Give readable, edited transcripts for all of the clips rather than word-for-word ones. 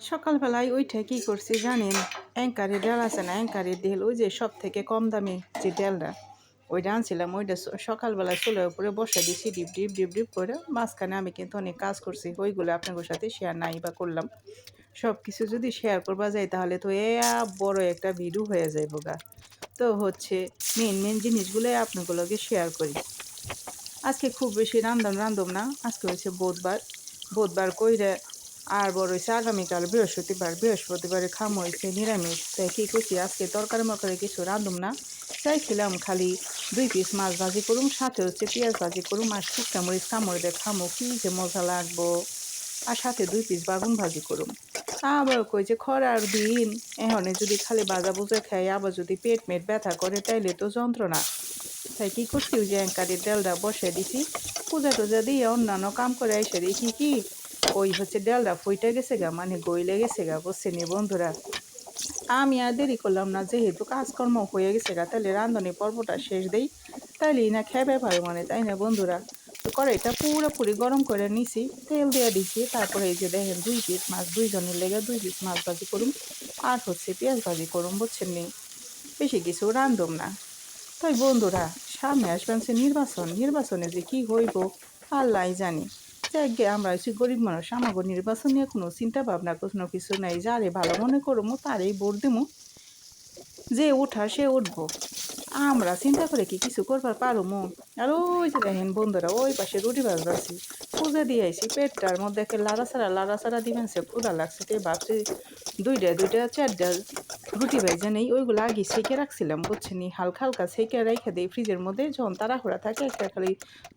সকালবেলায় উইঠা কি করছি জানেন? অ্যাঙ্কারের ডাল আছে না, অ্যাঙ্কারের ডাল, ওই যে সব থেকে কম দামি যে ডালটা, ওইটা আনছিলাম। ওইটা সকালবেলা চুলার উপরে বসে দিছি, ডিপ ডিপ ডিপ ডিপ করে। মাঝখানে আমি কিন্তু অনেক কাজ করছি, ওইগুলো আপনাদের সাথে শেয়ার নাই বা করলাম। সব কিছু যদি শেয়ার করবা যায় তাহলে তো বড় একটা ভিডিও হয়ে যাইব গা। তো হচ্ছে মেন মেন জিনিসগুলো আপনাগুলোকে শেয়ার করি। আজকে খুব বেশি রান্ধম না। আজকে হয়েছে বুধবার। বুধবার কইরে আর বড় হয়েছে আগামীকাল বৃহস্পতিবার। বৃহস্পতিবারে খাম হয়েছে নিরামিষ। তাই কী করছি, আজকে তরকারি মরকারি কিছু রান্ধম না। চাইছিলাম খালি 2 পিস মাছ ভাজি করুম, সাথে হচ্ছে পেঁয়াজ ভাজি করুম আর শুকনা মরিচ কামড় দিয়ে খামো, কি যে মজা লাগবো। আর সাথে 2 পিস বাগুন ভাজি করুম। আবার কই যে খরার দিন, এহনে যদি খালি ভাজা ভুজা খাই, আবার যদি পেট মেট ব্যথা করে তাইলে তো যন্ত্রণা। তাই কী করছি, ওই যে অ্যাঙ্কারের ডালটা বসে দিছি। পূজা টুজা দিয়ে অন্যান্য কাম করে এসে দেখি কি, ওই হচ্ছে ডালটা ফুইটা গেছে গা, মানে গইলে গেছে গা, বুঝছেন বন্ধুরা। আমি আর দেরি করলাম না, যেহেতু কাজকর্ম হয়ে গেছে গা, তাহলে রান্ধনি পর্বটা শেষ দেই, তাইলেই না খেবে পারে মানে, তাই না বন্ধুরা। তো কড়াইটা পুরোপুরি গরম করে নিছি, তেল দিয়ে দিছি। তারপরে এই যে দেখেন 2 পিস মাছ, দুইজনের লেগে 2 পিস মাছ ভাজি করুম আর হচ্ছে পেঁয়াজ ভাজি করুম, বুঝছেন নি। বেশি কিছু রান্ধুম না। তাই বন্ধুরা, সামনে আসবেন সে নির্বাচন, নির্বাচনে যে কি হইব আল্লাহ জানি। যাকে আমরা হচ্ছে গরিব মানুষ, আমাকে নির্বাচন নিয়ে কোনো চিন্তা ভাবনা কোনো কিছু নাই। যারে ভালো মনে করবো তারই ভোট দেবো, যে ওঠা সে উঠবো। আমরা চিন্তা করে কি কিছু করবার পারুমো? আর ওই যে দেখেন বন্ধুরা, ওই পাশে রুটি ভাজবাছি, পূজা দিয়ে আইসি, পেটটার মধ্যে লাড়াছাড়া দিবেন, সে ক্ষুধা লাগছে। তাই ভাবছি দুইটা 4টা রুটি ভাইজা নেই, ওইগুলো আগে সেঁকে রাখছিলাম, বুঝছেন, হালকা হালকা সেঁকে রেখে দিই ফ্রিজের মধ্যে। যখন তাড়াহুড়া থাকে একটা খালি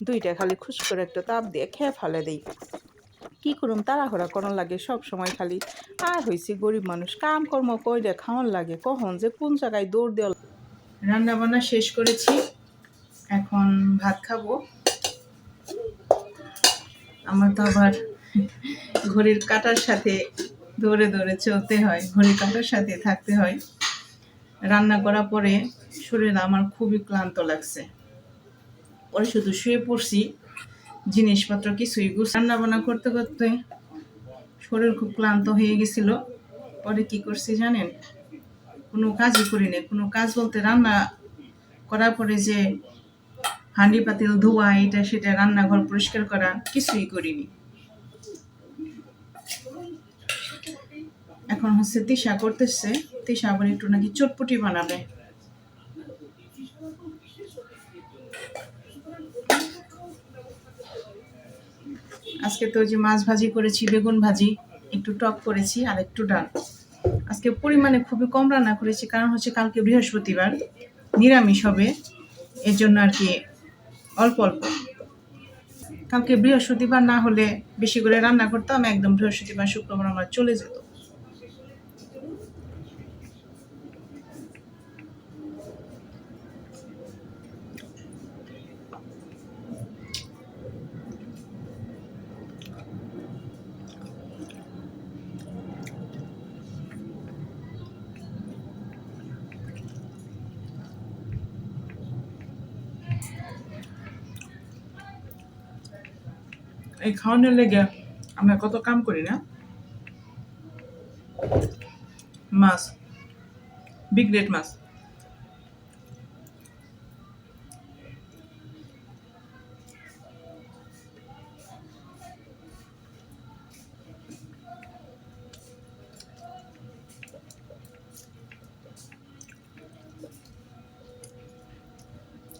2টা খালি খুশ করে একটা তাপ দিয়ে খেয়ে ফেলে দিই। কি করুম, তাড়াহুড়া করার লাগে সব সময় খালি। আর হয়েছি গরিব মানুষ, কাম কর্ম কইরে খাওয়ার লাগে, কখন যে কোন জায়গায় দৌড় দেওয়া। রান্না বান্না শেষ করেছি, এখন ভাত খাবো। আমার তো আবার ঘড়ির কাঁটার সাথে দৌড়ে দৌড়ে চলতে হয়, ঘড়ির কাঁটার সাথে থাকতে হয়। রান্না করার পরে শরীর আমার খুবই ক্লান্ত লাগছে, পরে শুধু শুয়ে পড়ছি, জিনিসপত্র কিছুই রান্না বান্না করতে করতে শরীর খুব ক্লান্ত হয়ে গেছিল। পরে কি করছি জানেন, কোনো কাজই করি না। কোনো কাজ বলতে, রান্না করার পরে যে হাঁড়ি পাতিল ধোয়া, এটা সেটা, রান্নাঘর পরিষ্কার করা, কিছুই করিনি। এখন হচ্ছে তিশা করতেছে, তিশা আবার একটু নাকি চটপটি বানাবে। আজকে তো যে মাছ ভাজি করেছি, বেগুন ভাজি, একটু টক করেছি আর একটু ডাল। আজকে পরিমাণে খুবই কম রান্না করেছি, কারণ হচ্ছে কালকে বৃহস্পতিবার, নিরামিষ হবে, এর জন্য আর কি অল্প অল্প। কালকে বৃহস্পতিবার না হলে বেশি করে রান্না করতাম, একদম বৃহস্পতিবার শুক্রবার আমার চলে যেত। এই খাওয়ানোর লেগে আমরা কত কাম করি না। মাছ, বিগ রেড মাছ,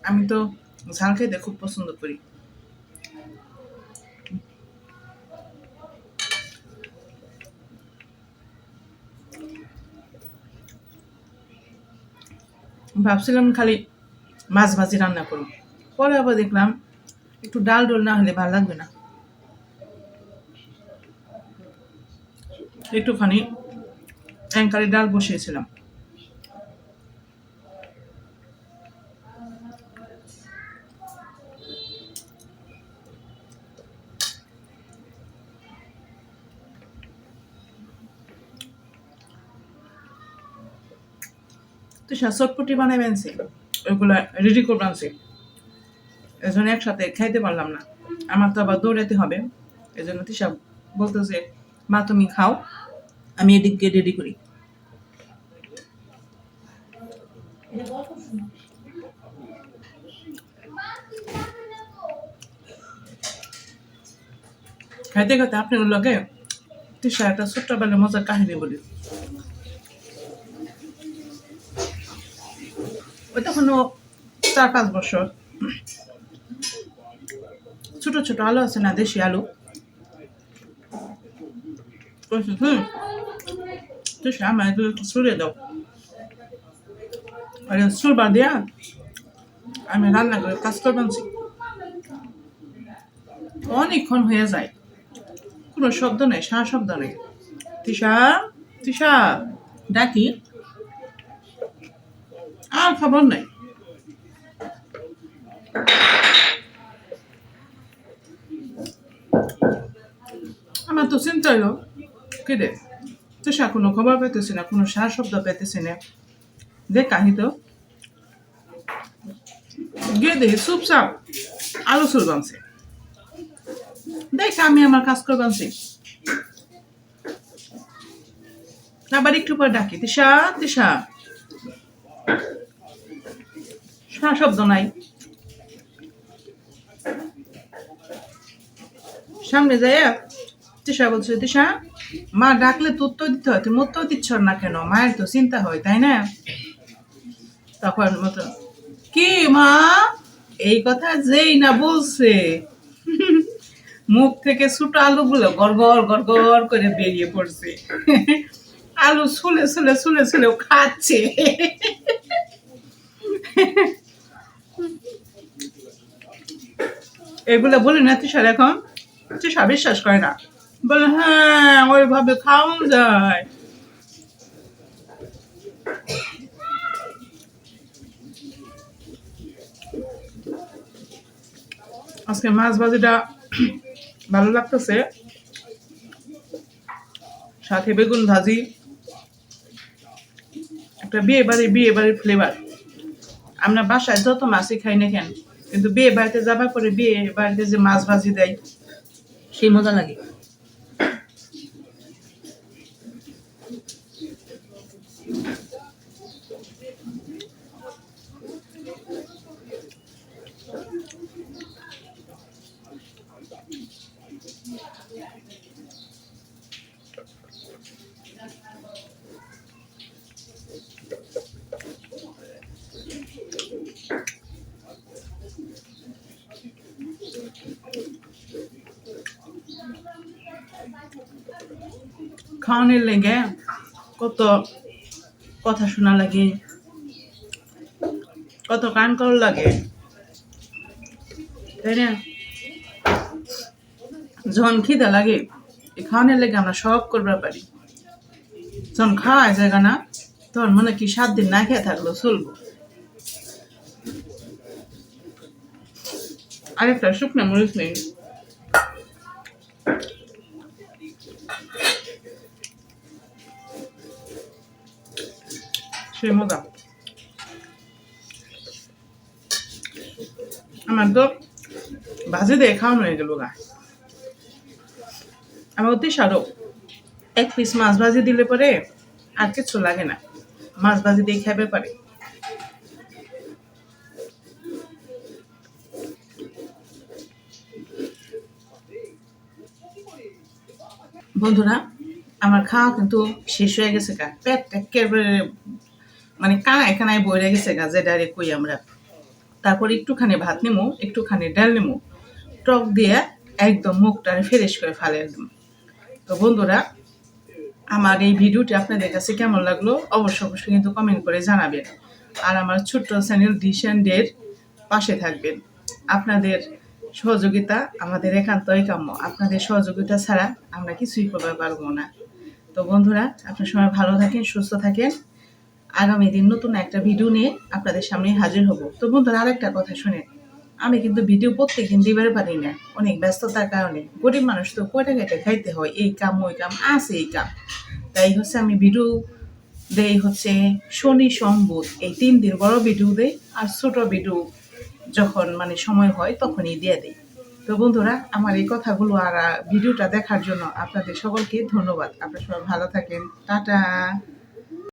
আমি তো ঝাল খেতে খুব পছন্দ করি। ভাবছিলাম খালি মাছ ভাজি রান্না করব, পরে আবার দেখলাম একটু ডাল ডোল না হলে ভালো লাগবে না, একটুখানি অ্যাঙ্কারের ডাল বসিয়েছিলাম। তো চটপটি বানাবেন, ওইগুলা রেডি করবেন, এই জন্য একসাথে খাইতে পারলাম না। আমার তো আবার দৌড়াতে হবে, এই জন্য তিশা বলতেছে, মা তুমি খাও, আমি এদিকে রেডি করি। খাইতে খাইতে আপনার লগে তিশা একটা ছোট্টবেলার মজার কাহিনী বলি। ওই তখন 4-5 বছর। ছোট ছোট আলু আছে না, দেশি আলু, তিশা আমার এগুলো একটু ছুড়ে দাও। আর ছুড়বার দিয়া আমি রান্না করে কাজ করবানছি। অনেকক্ষণ হয়ে যায়, কোনো শব্দ নেই, সারা শব্দ নেই। তিশা, তিশা ডাকি, আর খবর নাই। আমার তো চিন্তা হলো কি রে, তিশা কোনো খবর পেতেছি না, কোনো সারা শব্দ পেতেছি না। দেখ কাহি তো গিয়ে দেখি চুপচাপ আলু চুল বানছে। দেখ আমি আমার কাজ করে বানছি। আবার একটু পর ডাকি, তিশা, তিশা, সারা শব্দ নাই। সামনে যাই তিশা বলছে, তিশা মা ডাকলে তো উত্তর দিতে হয়, তুমি উত্তর দিচ্ছ না কেন? মায়ের তো চিন্তা হয়, তাই না? তখন মতো কি মা, এই কথা যেই না বলছে মুখ থেকে ছোট আলুগুলো গড়গড় গড়গড় করে বেরিয়ে পড়ছে। আলু ছুলে ছুলে ছুলে ছুলে খাচ্ছে। এগুলো বলি না তিশার, এখন তিশা বিশ্বাস করে না, বলে হ্যাঁ ওইভাবে খাওয়া যায়। আজকে মাছ ভাজিটা ভালো লাগতেছে, সাথে বেগুন ভাজি, একটা বিয়ে বাড়ির ফ্লেভার। আমরা বাসায় যত মাছই খাই না কেন, কিন্তু বিয়ে বাড়িতে যাবার পরে বিয়ে বাড়িতে যে মাছ ভাজি দেয় সেই মজা লাগে। খাওয়ানোর লেগে কত কথা শোনা লাগে, কত কান কর লাগে, তাই না? যখন খিদা লাগে এই খাওয়ানোর লেগে আমরা সব করবার পারি। যখন খাওয়া জায়গা না, তখন মনে কি 7 দিন না খেয়ে থাকলো চলবো। আরেকটা শুকনো মরিচ নেই, সেই মজা। আমার তো ভাজি দিয়ে খাওয়ানো হয়ে গেল গা। আমার অতি সারো 1 পিস মাছ ভাজি দিলে পরে আর কিছু লাগে না, মাছ ভাজি দিয়ে খাবে পারে। বন্ধুরা, আমার খাওয়া কিন্তু শেষ হয়ে গেছে গা, পেট একেবারে মানে কানায় কানায় বইরে গেছে গা, যে ডাইরেক্ট কই আমরা। তারপর একটুখানি ভাত নিমু, একটুখানি ডাল নিমু, টক দিয়ে একদম মুখটা ফ্রেশ করে ফালে একদম। তো বন্ধুরা, আমার এই ভিডিওটি আপনাদের কাছে কেমন লাগলো অবশ্যই অবশ্যই কিন্তু কমেন্ট করে জানাবেন। আর আমার ছোট্ট চ্যানেল ডিশ অ্যান্ড ডের পাশে থাকবেন। আপনাদের সহযোগিতা আমাদের একান্তই কাম্য, আপনাদের সহযোগিতা ছাড়া আমরা কিছুই করতে পারবো না। তো বন্ধুরা, আপনার সবাই ভালো থাকেন, সুস্থ থাকেন। আগামী দিন নতুন একটা ভিডিও নিয়ে আপনাদের সামনে হাজির হব। তো বন্ধুরা, আরেকটা কথা শুনেন, আমি কিন্তু ভিডিও প্রত্যেকদিন দিবার পারি না, অনেক ব্যস্ততার কারণে। গরিব মানুষ তো কয়টা কেটে খাইতে হয়, এই কাম ওই কাম আছে, এই কাম। তাই হচ্ছে আমি ভিডিও দেই হচ্ছে শনি সোমবার, এই 3 দিন বড় ভিডিও দেই, আর ছোট ভিডিও যখন মানে সময় হয় তখনই দিয়ে দেই। তো বন্ধুরা, আমার এই কথাগুলো আর ভিডিওটা দেখার জন্য আপনাদের সকলকে ধন্যবাদ। আপনারা সবাই ভালো থাকেন। টাটা।